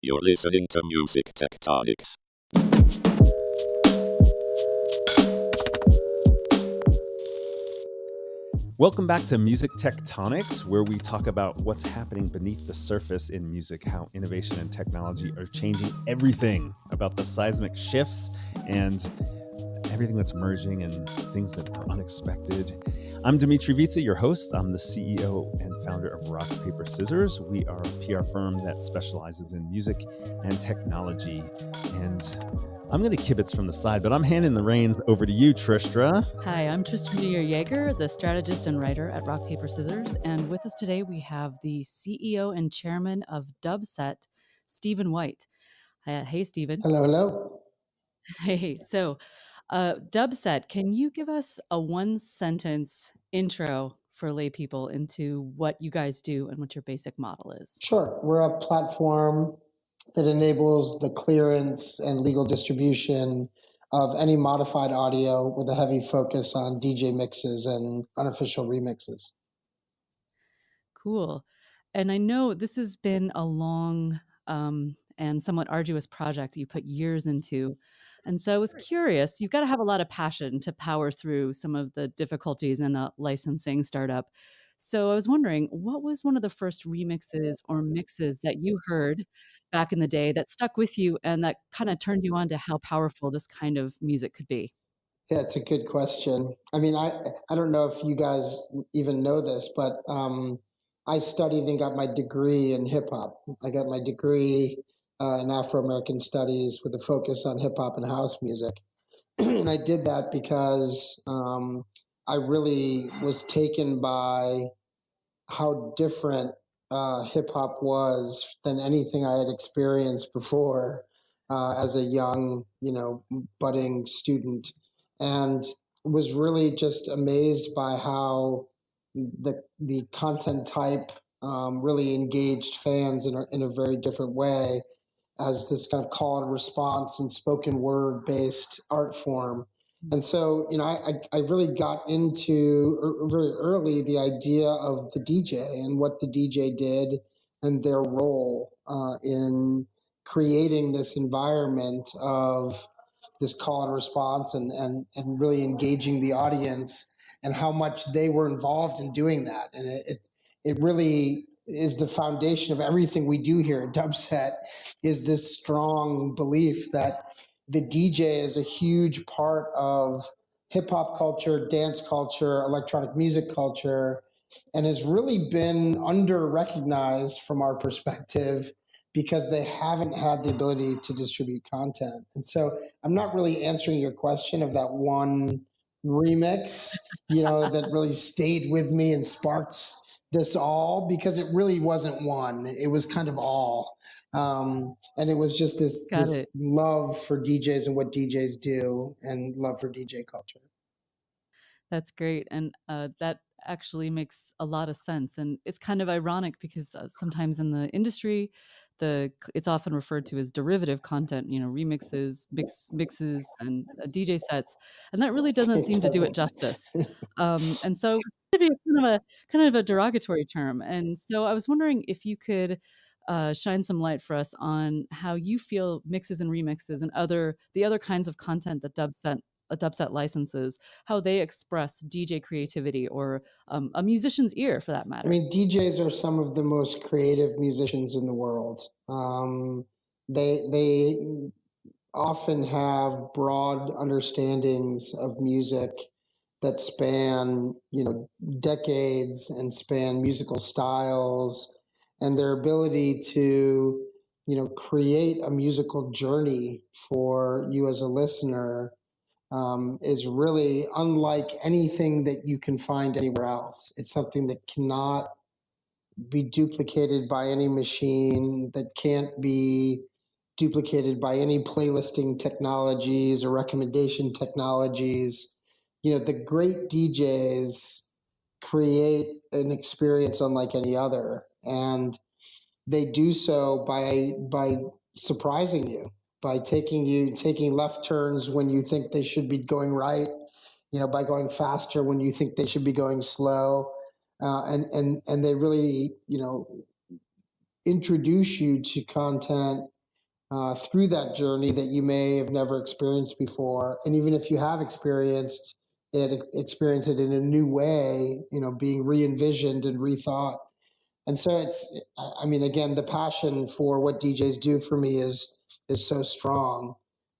You're listening to Music Tectonics. Welcome back to Music Tectonics, where we talk about what's happening beneath the surface in music, how innovation and technology are changing everything about the seismic shifts and everything that's merging and things that are unexpected. I'm Dimitri Vitsa, your host. I'm the CEO and founder of Rock, Paper, Scissors. We are a PR firm that specializes in music and technology. And I'm going to kibitz from the side, but I'm handing the reins over to you, Tristra. Hi, I'm Tristan Yeager, the strategist and writer at Rock, Paper, Scissors. And with us today, we have the CEO and chairman of Dubset, Stephen White. Hey, Stephen. Hello, hello. Hey, so Dubset, can you give us a one-sentence intro for lay people into what you guys do and what your basic model is? Sure. We're a platform that enables the clearance and legal distribution of any modified audio with a heavy focus on DJ mixes and unofficial remixes. Cool. And I know this has been a long and somewhat arduous project you put years into. And so I was curious, you've got to have a lot of passion to power through some of the difficulties in a licensing startup. So I was wondering, what was one of the first remixes or mixes that you heard back in the day that stuck with you and that kind of turned you on to how powerful this kind of music could be? Yeah, it's a good question. I mean, I don't know if you guys even know this, but I studied and got my degree in hip hop. I got my degree in Afro-American studies with a focus on hip hop and house music. And I did that because I really was taken by how different hip hop was than anything I had experienced before as a young, budding student, and was really just amazed by how the content type really engaged fans in a very different way as this kind of call and response and spoken word based art form. And so, I really got into very early the idea of the DJ and what the DJ did and their role in creating this environment of this call and response and really engaging the audience and how much they were involved in doing that. And it really is the foundation of everything we do here at Dubset, is this strong belief that the DJ is a huge part of hip hop culture, dance culture, electronic music culture, and has really been under recognized from our perspective because they haven't had the ability to distribute content. And so I'm not really answering your question of that one remix, that really stayed with me and sparks this all, because it really wasn't one. It was kind of all. And it was just this love for DJs and what DJs do and love for DJ culture. That's great. And that actually makes a lot of sense. And it's kind of ironic because sometimes in the industry, it's often referred to as derivative content, remixes, mixes, and DJ sets, and that really doesn't seem to do it justice. And so it's to be kind of a derogatory term. And so I was wondering if you could shine some light for us on how you feel mixes and remixes and the other kinds of content that Dubset licenses, how they express DJ creativity or a musician's ear, for that matter. I mean, DJs are some of the most creative musicians in the world. They often have broad understandings of music that span, decades and span musical styles, and their ability to, create a musical journey for you as a listener is really unlike anything that you can find anywhere else. It's something that cannot be duplicated by any machine, that can't be duplicated by any playlisting technologies or recommendation technologies. The great DJs create an experience unlike any other, and they do so by surprising you, by taking left turns when you think they should be going right, by going faster when you think they should be going slow, and they really, introduce you to content through that journey that you may have never experienced before. And even if you have experience it in a new way, being re-envisioned and rethought. And so I mean, again, the passion for what DJs do for me is so strong,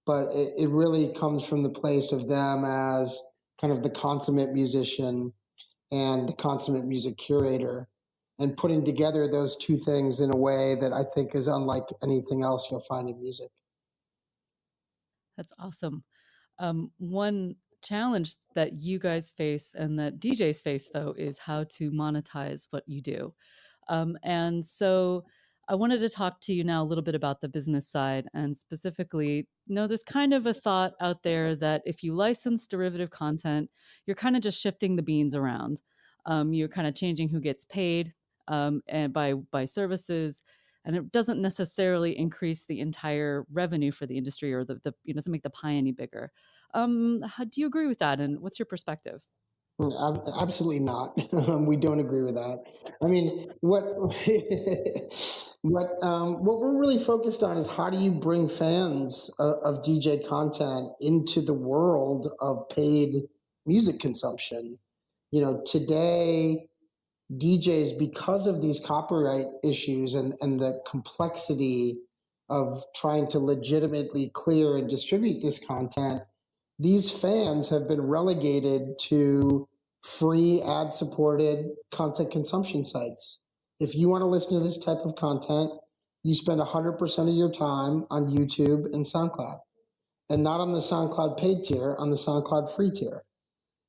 but it really comes from the place of them as kind of the consummate musician and the consummate music curator, and putting together those two things in a way that I think is unlike anything else you'll find in music. That's awesome. One challenge that you guys face and that DJs face, though, is how to monetize what you do. And so I wanted to talk to you now a little bit about the business side, and specifically, there's kind of a thought out there that if you license derivative content, you're kind of just shifting the beans around. You're kind of changing who gets paid, and by services, and it doesn't necessarily increase the entire revenue for the industry, or the it doesn't make the pie any bigger. How do you agree with that, and what's your perspective? Absolutely not. We don't agree with that. I mean, what what we're really focused on is how do you bring fans of DJ content into the world of paid music consumption? Today DJs, because of these copyright issues and the complexity of trying to legitimately clear and distribute this content, these fans have been relegated to free ad supported content consumption sites. If you want to listen to this type of content, you spend 100% of your time on YouTube and SoundCloud, and not on the SoundCloud paid tier, on the SoundCloud free tier.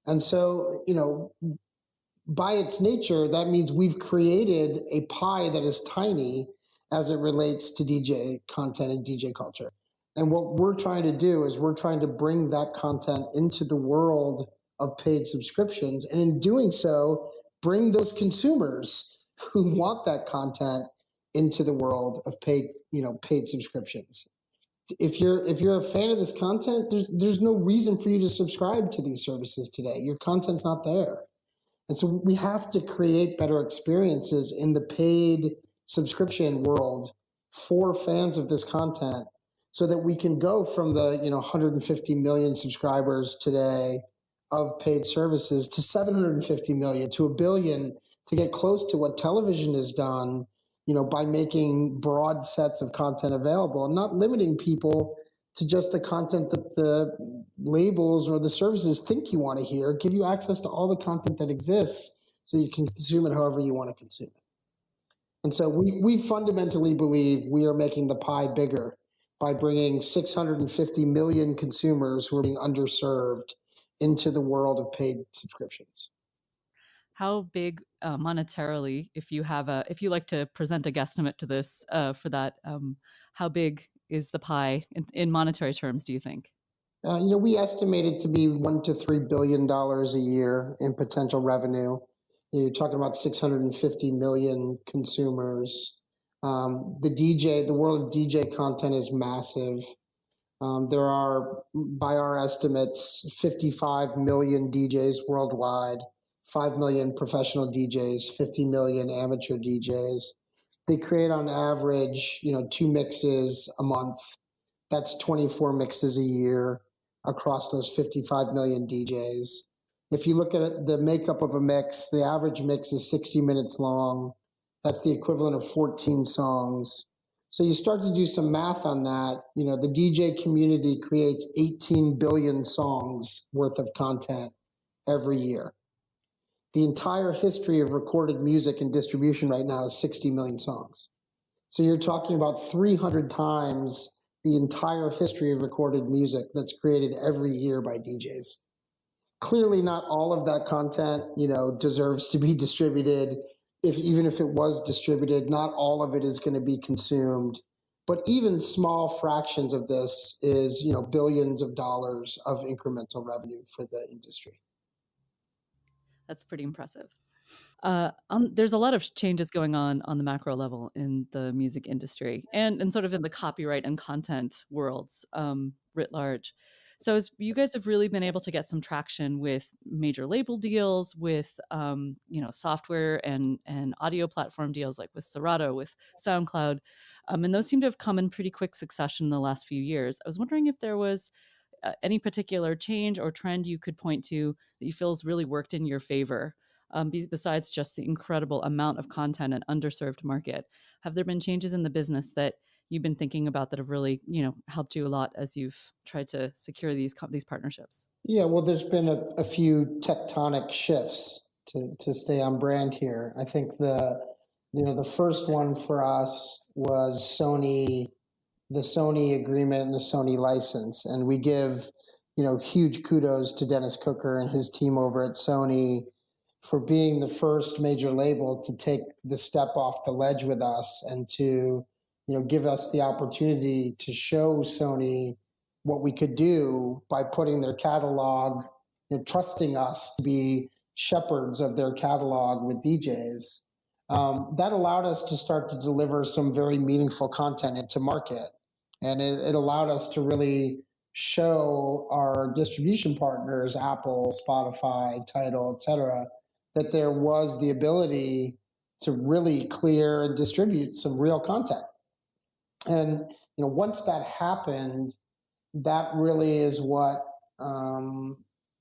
And so, by its nature, that means we've created a pie that is tiny as it relates to DJ content and DJ culture. And what we're trying to do is we're trying to bring that content into the world of paid subscriptions. And in doing so, bring those consumers who want that content into the world of paid subscriptions. If you're a fan of this content, there's no reason for you to subscribe to these services today. Your content's not there. And so we have to create better experiences in the paid subscription world for fans of this content, so that we can go from the 150 million subscribers today of paid services to 750 million to a billion, to get close to what television has done, by making broad sets of content available and not limiting people to just the content that the labels or the services think you want to hear. Give you access to all the content that exists so you can consume it however you want to consume it. And so we fundamentally believe we are making the pie bigger by bringing 650 million consumers who are being underserved into the world of paid subscriptions. How big monetarily, if you like to present a guesstimate to this for that, how big is the pie in monetary terms, do you think? We estimate it to be $1 to $3 billion a year in potential revenue. You're talking about 650 million consumers. The world of DJ content is massive. There are, by our estimates, 55 million DJs worldwide, 5 million professional DJs, 50 million amateur DJs. They create on average, 2 mixes a month. That's 24 mixes a year across those 55 million DJs. If you look at the makeup of a mix, the average mix is 60 minutes long. That's the equivalent of 14 songs. So you start to do some math on that. The DJ community creates 18 billion songs worth of content every year. The entire history of recorded music and distribution right now is 60 million songs. So you're talking about 300 times the entire history of recorded music that's created every year by DJs. Clearly not all of that content, deserves to be distributed. Even if it was distributed, not all of it is going to be consumed. But even small fractions of this is, billions of dollars of incremental revenue for the industry. That's pretty impressive. There's a lot of changes going on the macro level in the music industry and sort of in the copyright and content worlds writ large. So as you guys have really been able to get some traction with major label deals, with software and audio platform deals like with Serato, with SoundCloud, and those seem to have come in pretty quick succession in the last few years. I was wondering if there was any particular change or trend you could point to that you feel has really worked in your favor, besides just the incredible amount of content and underserved market. Have there been changes in the business that you've been thinking about that have really, helped you a lot as you've tried to secure these partnerships? Yeah, well, there's been a few tectonic shifts to stay on brand here. I think the first one for us was the Sony agreement and the Sony license. And we give, huge kudos to Dennis Cooker and his team over at Sony for being the first major label to take the step off the ledge with us and to, give us the opportunity to show Sony what we could do by putting their catalog, trusting us to be shepherds of their catalog with DJs. That allowed us to start to deliver some very meaningful content into market. And it allowed us to really show our distribution partners, Apple, Spotify, Tidal, et cetera, that there was the ability to really clear and distribute some real content. And once that happened, that really is what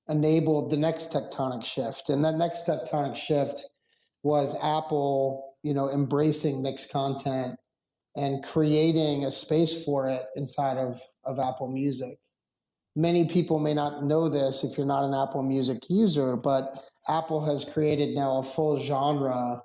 enabled the next tectonic shift. And that next tectonic shift was Apple, embracing mixed content and creating a space for it inside of Apple Music. Many people may not know this if you're not an Apple Music user, but Apple has created now a full genre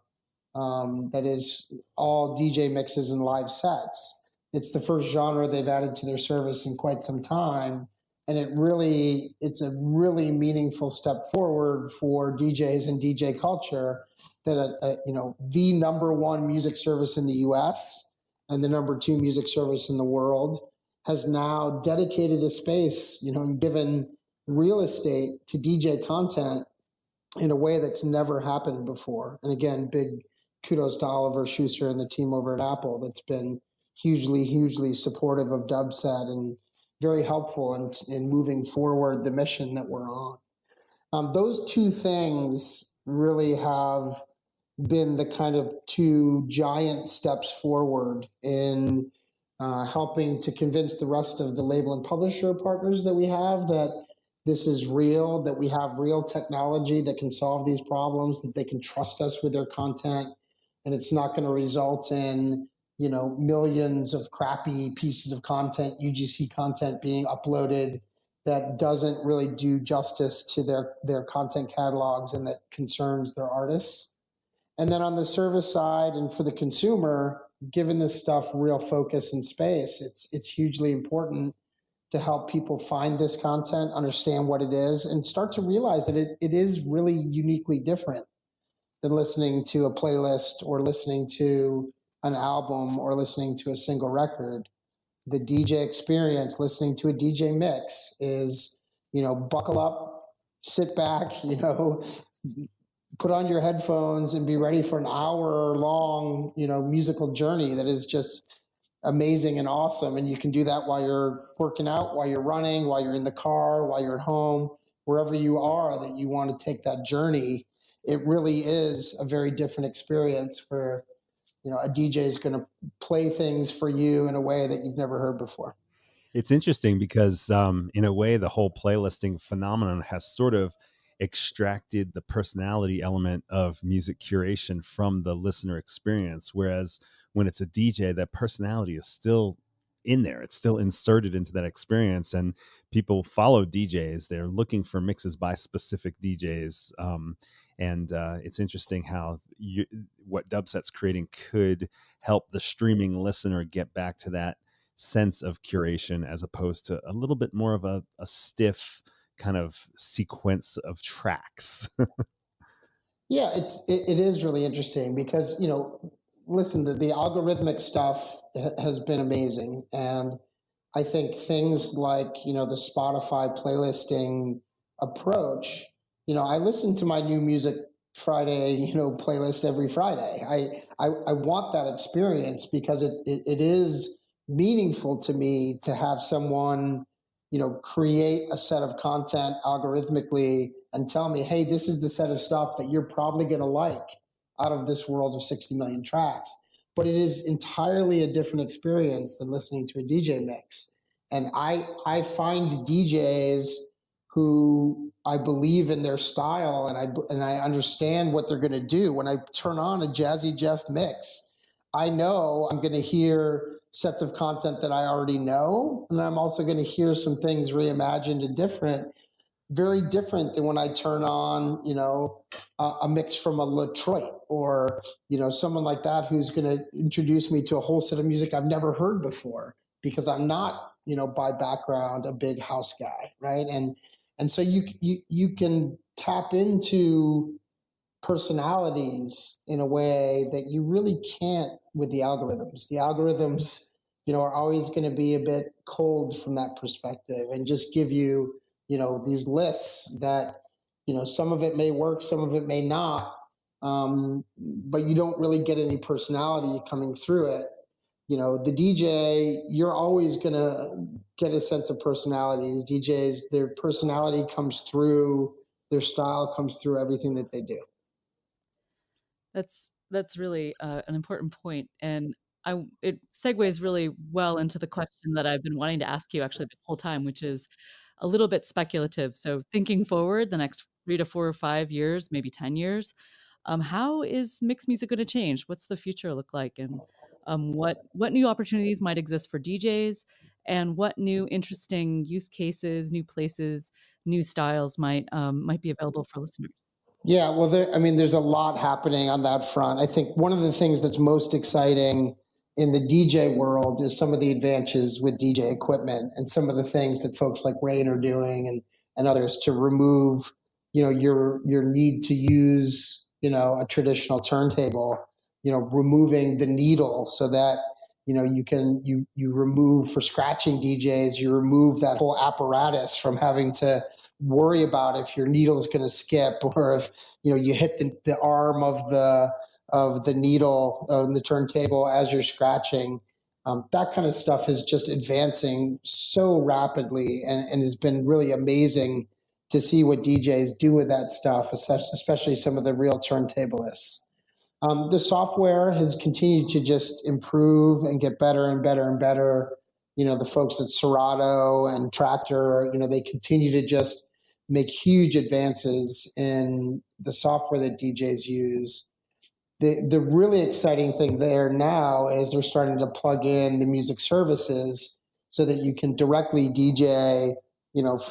that is all DJ mixes and live sets. It's the first genre they've added to their service in quite some time. And it's a really meaningful step forward for DJs and DJ culture that, the number one music service in the US and the number two music service in the world has now dedicated a space, and given real estate to DJ content in a way that's never happened before. And again, big kudos to Oliver Schuster and the team over at Apple that's been hugely, hugely supportive of Dubset and very helpful in moving forward the mission that we're on. Those two things really have been the kind of two giant steps forward in helping to convince the rest of the label and publisher partners that we have that this is real, that we have real technology that can solve these problems, that they can trust us with their content, and it's not going to result in millions of crappy pieces of content, UGC content being uploaded that doesn't really do justice to their content catalogs and that concerns their artists. And then on the service side and for the consumer, given this stuff real focus and space, it's hugely important to help people find this content, understand what it is, and start to realize that it is really uniquely different than listening to a playlist or listening to an album or listening to a single record. The DJ experience, listening to a DJ mix is, buckle up, sit back, put on your headphones and be ready for an hour-long, musical journey that is just amazing and awesome. And you can do that while you're working out, while you're running, while you're in the car, while you're at home, wherever you are that you want to take that journey. It really is a very different experience where, a DJ is going to play things for you in a way that you've never heard before. It's interesting because in a way, the whole playlisting phenomenon has sort of extracted the personality element of music curation from the listener experience. Whereas when it's a DJ, that personality is still in there. It's still inserted into that experience, and people follow DJs. They're looking for mixes by specific DJs. And it's interesting how what Dubset's creating could help the streaming listener get back to that sense of curation as opposed to a little bit more of a stiff kind of sequence of tracks. Yeah, it is really interesting because, listen, the algorithmic stuff has been amazing. And I think things like, the Spotify playlisting approach, I listen to my new music Friday, playlist every Friday. I want that experience because it is meaningful to me to have someone, create a set of content algorithmically and tell me, hey, this is the set of stuff that you're probably going to like out of this world of 60 million tracks. But it is entirely a different experience than listening to a DJ mix. And I find DJs who I believe in their style and I understand what they're going to do. When I turn on a Jazzy Jeff mix, I know I'm going to hear sets of content that I already know, and I'm also going to hear some things reimagined and different, very different than when I turn on, a mix from a Latroit or, someone like that who's going to introduce me to a whole set of music I've never heard before, because I'm not, by background, a big house guy, right? And so you can tap into personalities in a way that you really can't with the algorithms. The algorithms, are always going to be a bit cold from that perspective and just give you, these lists that, some of it may work, some of it may not, but you don't really get any personality coming through it. The DJ, you're always going to get a sense of personality. These DJs, their personality comes through, their style comes through everything that they do. That's really an important point, and it segues really well into the question that I've been wanting to ask you actually this whole time, which is a little bit speculative. So thinking forward, the next 3 to 4 or 5 years, maybe 10 years, how is mixed music going to change? What's the future look like, and what new opportunities might exist for DJs, and what new interesting use cases, new places, new styles might be available for listeners? Yeah, well, there's a lot happening on that front. I think one of the things that's most exciting in the DJ world is some of the advances with DJ equipment and some of the things that folks like Rain are doing and others to remove, your need to use, a traditional turntable, removing the needle so that, you remove, for scratching DJs, you remove that whole apparatus from having to worry about if your needle is going to skip or if you hit the arm of the needle in the turntable as you're scratching. That kind of stuff is just advancing so rapidly and has been really amazing to see what DJs do with that stuff, especially some of the real turntablists. The software has continued to just improve and get better and better and better. The folks at Serato and Tractor, they continue to just make huge advances in the software that DJs use. The really exciting thing there now is they're starting to plug in the music services so that you can directly DJ,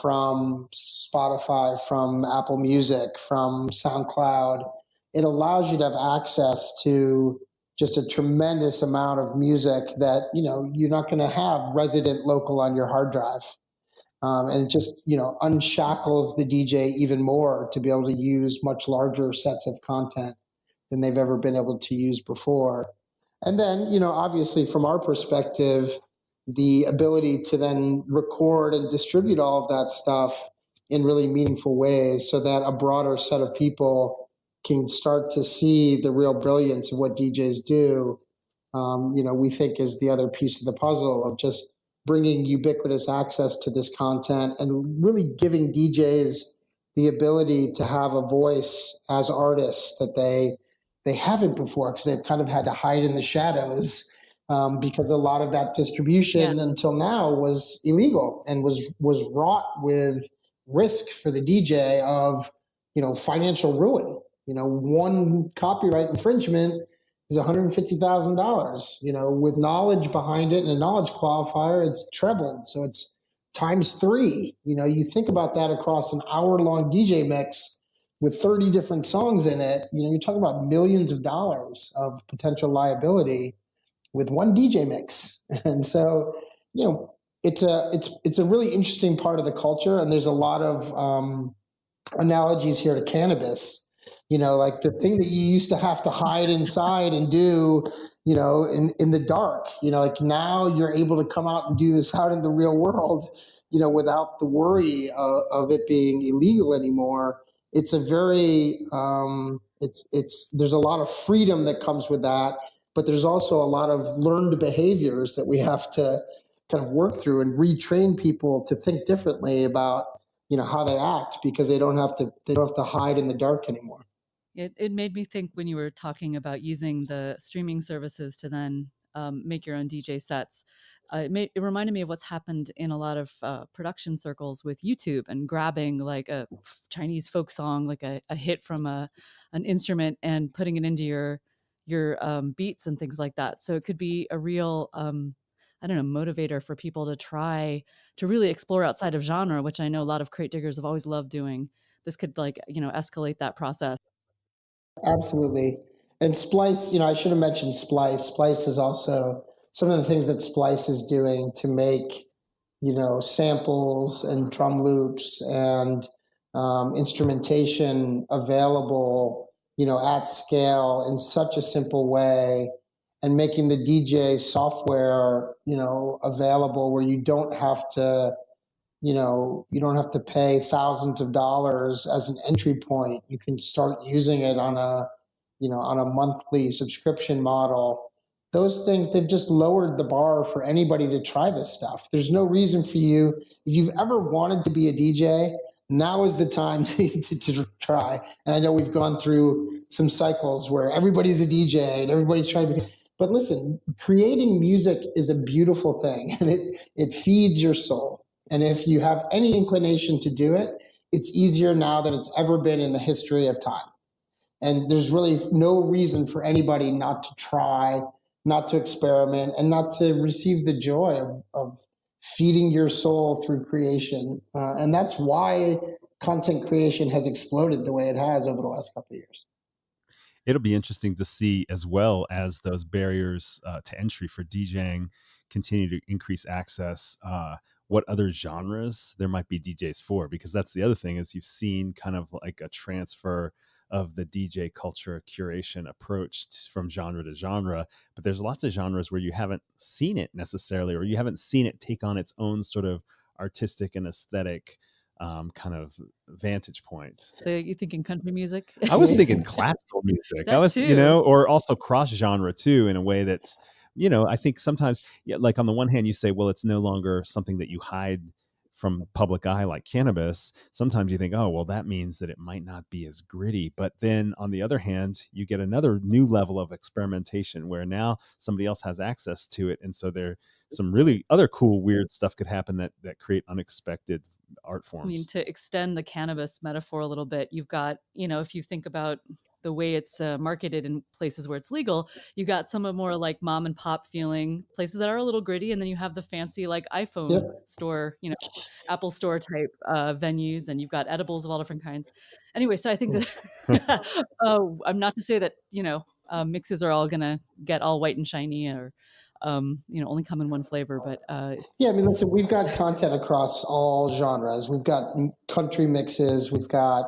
from Spotify, from Apple Music, from SoundCloud. It allows you to have access to just a tremendous amount of music that, you're not going to have resident local on your hard drive. And it just, unshackles the DJ even more to be able to use much larger sets of content than they've ever been able to use before. And then, obviously from our perspective, the ability to then record and distribute all of that stuff in really meaningful ways so that a broader set of people can start to see the real brilliance of what DJs do, we think is the other piece of the puzzle of just bringing ubiquitous access to this content and really giving DJs the ability to have a voice as artists that they haven't before because they've kind of had to hide in the shadows because a lot of that distribution until now was illegal and was wrought with risk for the DJ of, financial ruin. One copyright infringement is $150,000. With knowledge behind it and a knowledge qualifier, it's trebled. So it's times 3. You think about that across an hour-long DJ mix with 30 different songs in it. You're talking about millions of dollars of potential liability with one DJ mix. And so, it's a really interesting part of the culture. And there's a lot of analogies here to cannabis. Like the thing that you used to have to hide inside and do, in the dark, like now you're able to come out and do this out in the real world, without the worry of it being illegal anymore. It's a very, there's a lot of freedom that comes with that, but there's also a lot of learned behaviors that we have to kind of work through and retrain people to think differently about, how they act, because they don't have to hide in the dark anymore. It made me think when you were talking about using the streaming services to then make your own DJ sets. It reminded me of what's happened in a lot of production circles with YouTube and grabbing like a Chinese folk song, like a hit from an instrument, and putting it into your beats and things like that. So it could be a real I don't know, motivator for people to try to really explore outside of genre, which I know a lot of crate diggers have always loved doing. This could escalate that process. Absolutely. And Splice, I should have mentioned Splice. Splice is also some of the things that Splice is doing to make, samples and drum loops and instrumentation available, at scale in such a simple way, and making the DJ software, available where you don't have to pay thousands of dollars as an entry point. You can start using it on a monthly subscription model. Those things, they've just lowered the bar for anybody to try this stuff. There's no reason for you, if you've ever wanted to be a DJ, now is the time to try. And I know we've gone through some cycles where everybody's a DJ and everybody's trying to be, but listen, creating music is a beautiful thing, and it feeds your soul. And if you have any inclination to do it, it's easier now than it's ever been in the history of time. And there's really no reason for anybody not to try, not to experiment, and not to receive the joy of feeding your soul through creation. And that's why content creation has exploded the way it has over the last couple of years. It'll be interesting to see, as well as those barriers to entry for DJing continue to increase access, what other genres there might be DJs for, because that's the other thing, is you've seen kind of like a transfer of the DJ culture curation approach from genre to genre, but there's lots of genres where you haven't seen it necessarily, or you haven't seen it take on its own sort of artistic and aesthetic kind of vantage point. So you thinking country music? I was thinking classical music. That I was, too. or also cross genre too, in a way that's, I think sometimes, like on the one hand, you say, well, it's no longer something that you hide from public eye like cannabis. Sometimes you think, oh, well, that means that it might not be as gritty. But then on the other hand, you get another new level of experimentation where now somebody else has access to it. And so there some really other cool, weird stuff could happen that create unexpected art forms. I mean, to extend the cannabis metaphor a little bit, you've got, if you think about the way it's marketed in places where it's legal, you got some of more like mom and pop feeling places that are a little gritty. And then you have the fancy like iPhone store, Apple store type venues, and you've got edibles of all different kinds. Anyway, so I think that I'm not to say that, mixes are all going to get all white and shiny, or only come in one flavor, but yeah, I mean, listen, we've got content across all genres. We've got country mixes. We've got,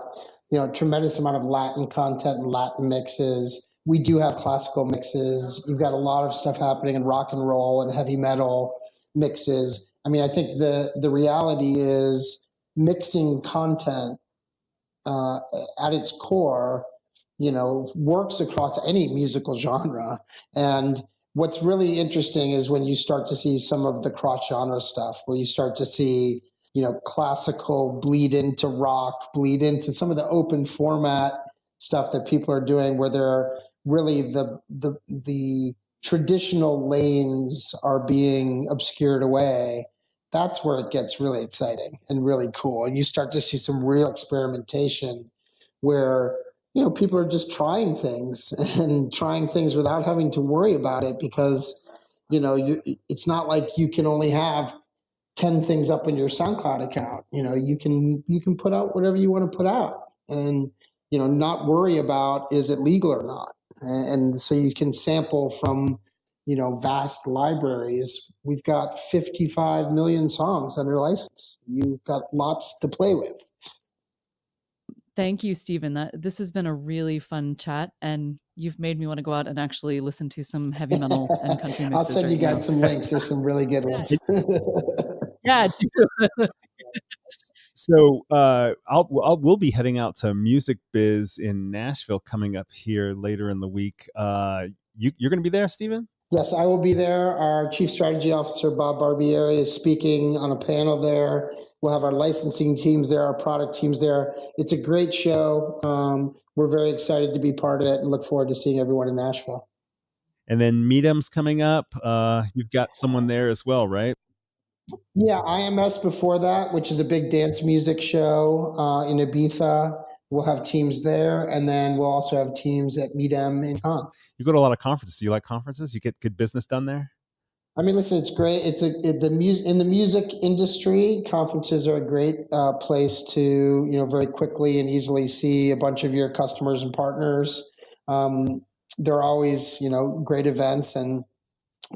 a tremendous amount of Latin content and Latin mixes. We do have classical mixes. You've got a lot of stuff happening in rock and roll and heavy metal mixes. I mean, I think the reality is mixing content at its core, works across any musical genre. And what's really interesting is when you start to see some of the cross-genre stuff, where you start to see, classical bleed into rock, bleed into some of the open format stuff that people are doing, where they're really the traditional lanes are being obscured away. That's where it gets really exciting and really cool. And you start to see some real experimentation where, people are just trying things and trying things without having to worry about it, because, it's not like you can only have 10 things up in your SoundCloud account. You can put out whatever you want to put out, and, not worry about, is it legal or not? And so you can sample from, vast libraries. We've got 55 million songs under license. You've got lots to play with. Thank you, Stephen. This has been a really fun chat, and you've made me want to go out and actually listen to some heavy metal and country mixes. I'll send you guys some links. There's some really good ones. Yeah. So we'll be heading out to Music Biz in Nashville coming up here later in the week. You're going to be there, Stephen? Yes, I will be there. Our Chief Strategy Officer, Bob Barbieri, is speaking on a panel there. We'll have our licensing teams there, our product teams there. It's a great show. We're very excited to be part of it and look forward to seeing everyone in Nashville. And then Meetham's coming up. You've got someone there as well, right? Yeah, IMS before that, which is a big dance music show in Ibiza. We'll have teams there, and then we'll also have teams at Meetam in Cannes. You go to a lot of conferences. You like conferences? You get good business done there? I mean, listen, it's great. In the music industry, conferences are a great place to very quickly and easily see a bunch of your customers and partners. They're always great events, and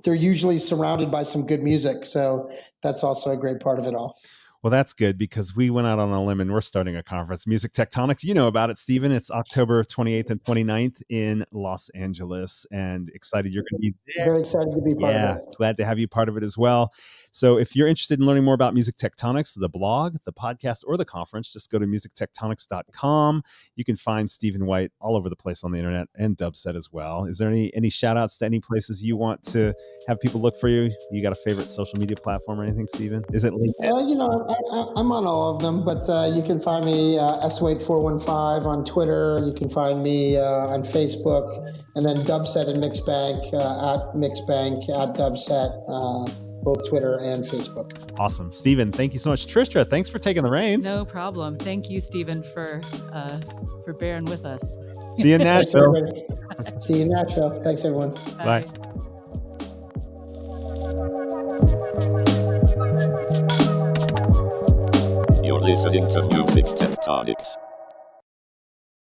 they're usually surrounded by some good music. So that's also a great part of it all. Well, that's good because we went out on a limb and we're starting a conference, Music Tectonics. You know about it, Stephen. It's October 28th and 29th in Los Angeles, and excited you're going to be there. Very excited to be part of it. Glad to have you part of it as well. So if you're interested in learning more about Music Tectonics, the blog, the podcast, or the conference, just go to musictectonics.com. You can find Stephen White all over the place on the internet and Dubset as well. Is there any shout outs to any places you want to have people look for you? You got a favorite social media platform or anything, Stephen? Is it LinkedIn? I'm on all of them, but you can find me swait415 on Twitter. You can find me on Facebook, and then Dubset and Mixbank at Mixbank at Dubset. Both Twitter and Facebook. Awesome. Stephen, thank you so much. Trisha, thanks for taking the reins. No problem. Thank you, Stephen, for bearing with us. See you in Nashville. See you in Nashville. Thanks, everyone. Bye. You're listening to Music Tectonics.